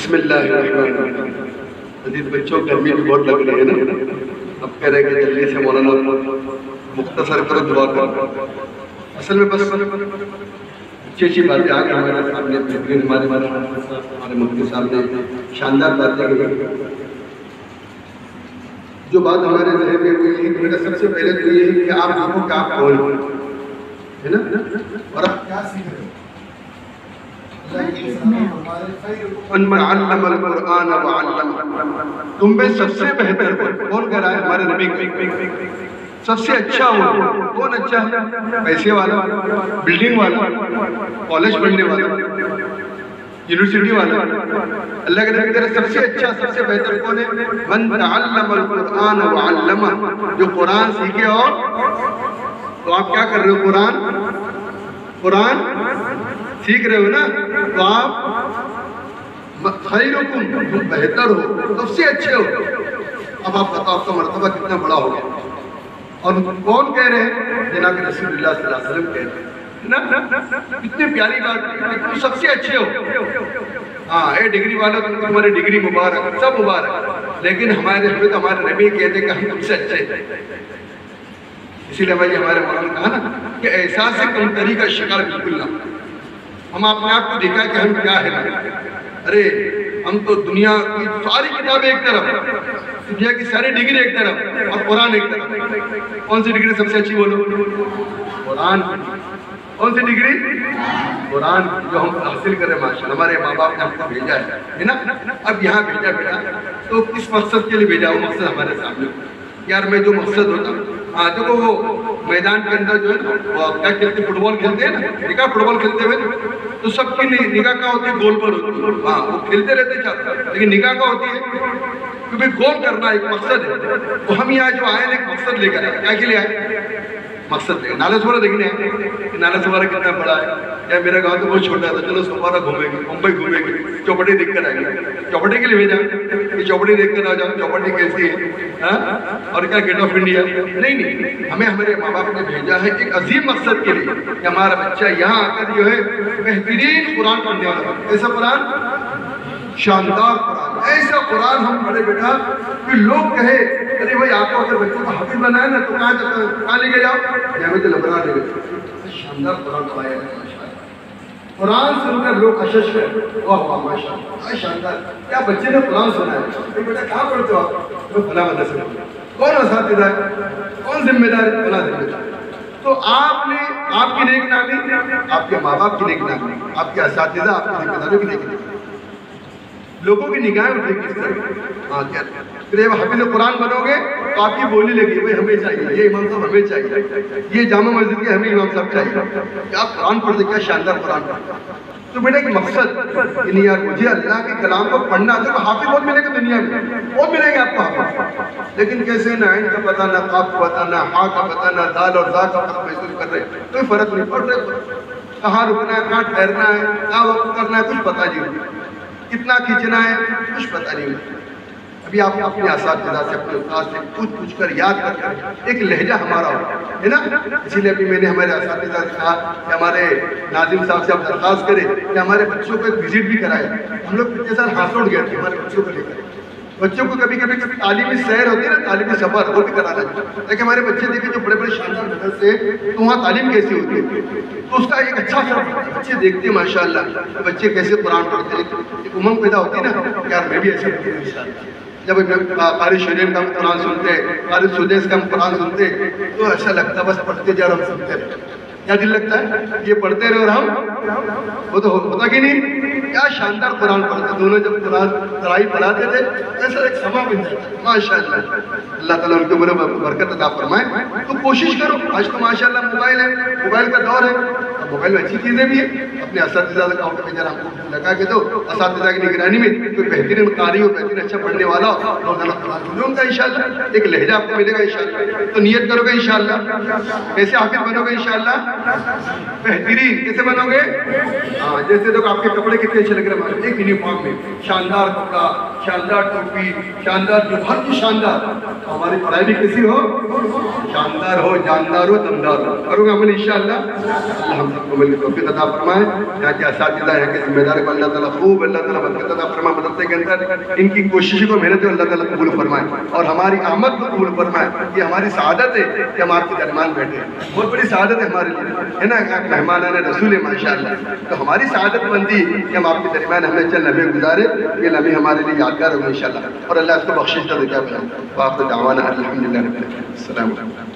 بسم اللہ الرحمن الرحیم۔ عزیز بچوں، گرمی بھی بہت لگ رہی ہے نا، اب کہہ رہے کہ جلدی سے مولانا مختصر کرو، دعا کرو۔ اصل میں بس اچھی اچھی باتیں آگے ہمارے سامنے بہترین ہمارے مفتی صاحب نے شاندار باتیں کی۔ جو بات ہمارے ذہن میں ہوئی ہے کہ میرا سب سے پہلے تو یہ ہے کہ آپ دیکھو کہ آپ کون ہے نا، اور آپ کیا سیکھ رہے ہو۔ من علم القرآن وعلم، تم میں سب سے بہتر کون کہہ رہا ہے؟ ہمارے نبی سب سے اچھا ہو کون؟ اچھا ہے پیسے والا، بلڈنگ والا، کالج پڑھنے والا، یونیورسٹی والا؟ اللہ کے نبی سب سے اچھا، سب سے بہتر کون ہے؟ من تعلم القرآن وعلمہ، جو قرآن سیکھے۔ اور تو آپ کیا کر رہے ہو؟ قرآن سیکھ رہے ہو نا، تو آپ خیرکم، تم بہتر ہو، سب سے اچھے ہو۔ اب آپ بتاؤ آپ کا مرتبہ کتنا بڑا ہو گیا۔ اور کون کہہ رہے ہیں؟ جناب رسول اللہ صلی اللہ علیہ وسلم کہہ رہے ہیں۔ اتنی پیاری بات ہے، تم سب سے اچھے ہو۔ ہاں اے ڈگری والا، تمہاری ڈگری مبارک، سب مبارک، لیکن ہمارے نبی کہتے ہیں کہ ہم تم سے اچھے ہیں۔ اسی لیے بھائی ہمارے مولانا نے کہا نا کہ احساس سے کمتری کا شکار بالکل نہ۔ ہم اپنے آپ کو دیکھا کہ ہم کیا ہیں۔ ارے ہم تو دنیا کی ساری کتابیں ایک طرف، دنیا کی ساری ڈگری ایک طرف، اور قرآن ایک طرف۔ کون سی ڈگری سب سے اچھی بولو؟ قرآن۔ کون سی ڈگری؟ قرآن، جو ہم حاصل کریں ماشاءاللہ۔ ہمارے ماں باپ نے ہم کو بھیجا ہے نا، اب یہاں بھیجا بیٹا تو کس مقصد کے لیے بھیجا؟ وہ مقصد ہمارے سامنے یار، میں جو مقصد ہوتا ہاں دیکھو، وہ میدان کے اندر جو ہے نا، وہ کیا کھیلتے، فٹ بال کھیلتے ہیں نا، دیکھا فٹ بال کھیلتے ہوئے تو سب کی نگاہ کیا ہوتی ہے؟ گول پر ہوتی ہے۔ ہاں وہ کھیلتے رہتے چاہتے، لیکن نگاہ کیا ہوتی ہے؟ کیونکہ گول کرنا ایک مقصد ہے۔ تو ہم یہاں جو آئے نا ایک مقصد لے کر آئے۔ کیا کے لیے آئے؟ مقصد لے کر۔ نالا سوارا دیکھنے آئے کہ نالا سوارا کتنا بڑا ہے، یا میرا گاؤں تو بہت چھوٹا تھا، چلو سوارا گھومیں گے، ممبئی گھومیں گے، چوپٹی دیکھ کر آئیں گے۔ چوپٹی کے لیے بھیجا کہ چوپٹی دیکھ کر آ جاؤ، چوپٹی کیسی ہے اور کیا گیٹ آف انڈیا؟ نہیں، ہمیں ہمارے ماں باپ نے بھیجا ہے ایک عظیم مقصد کے لیے کہ ہمارا بچہ یہاں آ کر جو ہے بہترین قرآن پڑھنے والا۔ ایسا قرآن، شاندار قرآن، ایسا قرآن ہم پڑھے بیٹا کہ لوگ کہے ارے بھائی آپ کو اگر بچوں کو حافظ بنایا نا تو کہاں لے کے جاؤ؟ جامعۃ الابرار لے کے جاؤ۔ شاندار قرآن پڑھایا ہے ماشاءاللہ۔ قرآن سن کر لوگ اشش کرے، واہ واہ ماشاءاللہ شاندار، کیا بچے نے قرآن سنا ہے۔ بیٹا کہاں پڑھتے ہو آپ؟ وہ فلاں مدرسے میں۔ کون اساتذہ ہے؟ کون ذمہ دار ہے؟ فلاں ذمہ دار۔ تو آپ نے، آپ کی نیک نامی، آپ کے ماں باپ کی نیک نامی، آپ کے اساتذہ، آپ کے ذمہ داروں کی نیک نامی، لوگوں کی نگاہیں اٹھے کس طرح؟ ہاں کیا پھر حافظ قرآن بنو گے تو آپ کی بولی لگی بھائی ہمیں چاہیے، یہ امام صاحب ہمیں چاہیے، یہ جامع مسجد کے ہمیں امام صاحب چاہیے کہ آپ قرآن پڑھتے، کیا شاندار قرآن پڑھتے۔ تو بیٹا ایک مقصد کہ نہیں یار مجھے اللہ کے کلام کو پڑھنا، تو حافظ بہت ملے گا دنیا میں، بہت ملیں گے آپ کو حافظ، لیکن کیسے نہ عین کا پتہ، نہ قاف کا پتہ، نہ ہا کا پتہ، نہ دال اور ذا کا پتہ محسوس کر رہے، کوئی فرق نہیں پڑ رہے، کہاں رکنا ہے، کہاں ٹھہرنا ہے، کہاں وقت کرنا ہے، کچھ پتہ نہیں، کتنا کھینچنا ہے کچھ پتہ نہیں ہوتا۔ ابھی آپ اپنے اساتذہ سے، اپنے استاد سے پوچھ کر یاد کر ایک لہجہ ہمارا ہو ہے نا۔ اسی لیے ابھی میں نے ہمارے اساتذہ سے کہا کہ ہمارے ناظم صاحب سے آپ درخواست کریں کہ ہمارے بچوں کو ایک وزٹ بھی کرائے۔ ہم لوگ پچھلے سال ہاسوڑ گئے تھے ہمارے بچوں کو لے کر، بچوں کو کبھی تعلیمی سیر ہوتی ہے نا، تعلیمی سفر، وہ بھی کرانا چاہیے تاکہ ہمارے بچے دیکھیں جو بڑے بڑے شاندار مدرسے تو وہاں تعلیم کیسی ہوتی ہے، تو اس کا ایک اچھا سفر بچے دیکھتے ہیں ماشاءاللہ بچے کیسے قرآن پڑھتے ہیں، ایک امنگ پیدا ہوتی ہے نا کہ یار میں بھی ایسا پڑھوں انشاءاللہ۔ جب قاری شریف کا ہم قرآن سنتے، قاری سدیس کا ہم قرآن سنتے تو ایسا لگتا بس پڑھتے جا رہا ہم سنتے رہے، کیا دل لگتا ہے یہ پڑھتے رہے اور ہم وہ تو ہوتا کہ نہیں، کیا شاندار قرآن پڑھتے دونوں، جب قرآن ترائی پڑھاتے تھے ایسا ایک سما بن جاتا ہے ماشاءاللہ۔ اللہ تعالیٰ ان کے عمر میں برکت عطا فرمائے۔ تو کوشش کرو، آج تو ماشاءاللہ موبائل ہے، موبائل کا دور ہے، موبائل میں اچھی چیزیں بھی ہیں، اپنے اساتذہ کا اکاؤنٹ میں ذرا لگا کے دو، اساتذہ کی نگرانی میں کوئی بہترین قاری ہو، بہترین اچھا پڑھنے والا ہو، روزانہ قرآن سنوں گا انشاءاللہ، ایک لہجہ آپ کو ملے گا انشاءاللہ۔ تو نیت کرو گے انشاءاللہ، کیسے حافظ بنو گے انشاءاللہ؟ بہترین کیسے بنو گے؟ ہاں جیسے دیکھو آپ کے کپڑے کتنے اچھے لگ رہے ہیں، ایک یونیفارم میں شاندار کپڑا، شاندار ٹوپی، شاندار جو ہر چیز شاندار. ہماری پڑھائی بھی کیسی ہو؟ شاندار ہو، جاندار ہو، دمدار ہو. کروں گا عمل انشاءاللہ. اللہ ہم سب کو مل کے توفیق عطا فرمائے. یہاں کے اساتذہ، یہاں کے ذمہ دار کو اللہ تعالیٰ خوب اللہ تعالیٰ برکت عطا فرمائے. مدرسے کے اندر ان کی کوشش کو محنت اللہ تعالیٰ قبول فرمائے اور ہماری آمد کو قبول فرمائے. یہ ہماری سعادت ہے کہ ہم آپ کے درمیان بیٹھے ہیں. بہت بڑی سعادت ہے ہمارے لیے، ہے نا. مہمان رسول ہے ماشاءاللہ. تو ہماری سعادت بندی کہ ہم آپ کے درمیان ہمیں چند لمحے گزارے. یہ لمحے ہمارے لیے یادگار ہوگا انشاءاللہ. اور اللہ اس کو بخشش کا ذکر کرے. وآخر دعوانا الحمدللہ رب العالمین. السلام علیکم.